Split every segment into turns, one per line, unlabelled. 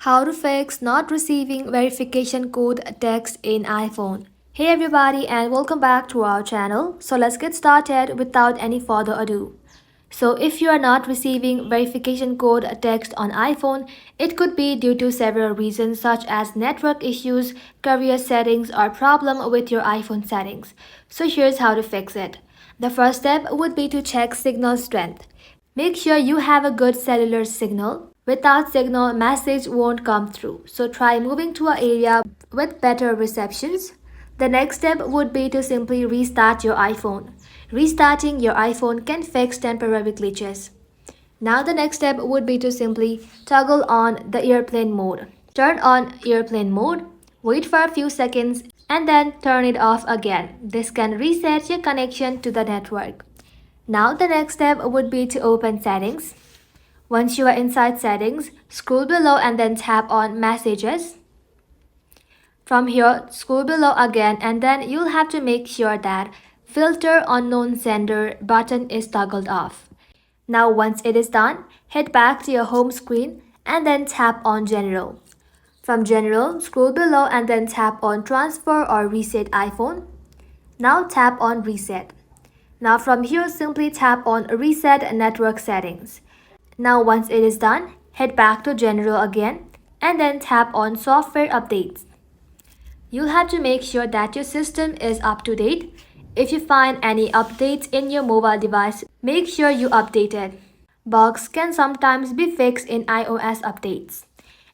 How to fix not receiving verification code text in iPhone. Hey everybody and welcome back to our channel. So let's get started without any further ado. So if you are not receiving verification code text on iPhone, it could be due to several reasons such as network issues, career settings, or problem with your iPhone settings. So here's how to fix it. The first step would be to check signal strength. Make sure you have a good cellular signal. Without signal, message won't come through. So try moving to an area with better receptions. The next step would be to simply restart your iPhone. Restarting your iPhone can fix temporary glitches. Now the next step would be to simply toggle on the airplane mode. Turn on airplane mode, wait for a few seconds, and then turn it off again. This can reset your connection to the network. Now the next step would be to open settings. Once you are inside settings, scroll below and then tap on messages. From here, scroll below again and then you'll have to make sure that filter unknown sender button is toggled off. Now once it is done, head back to your home screen and then tap on general. From general, scroll below and then tap on transfer or reset iPhone. Now tap on reset. Now from here, simply tap on reset network settings. Now once it is done, head back to general again and then tap on software updates. You'll have to make sure that your system is up to date. If you find any updates in your mobile device, make sure you update it. Bugs can sometimes be fixed in iOS updates.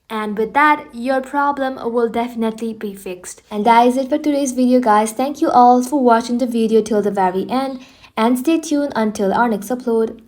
And with that, your problem will definitely be fixed. And that is it for today's video, guys. Thank you all for watching the video till the very end and stay tuned until our next upload.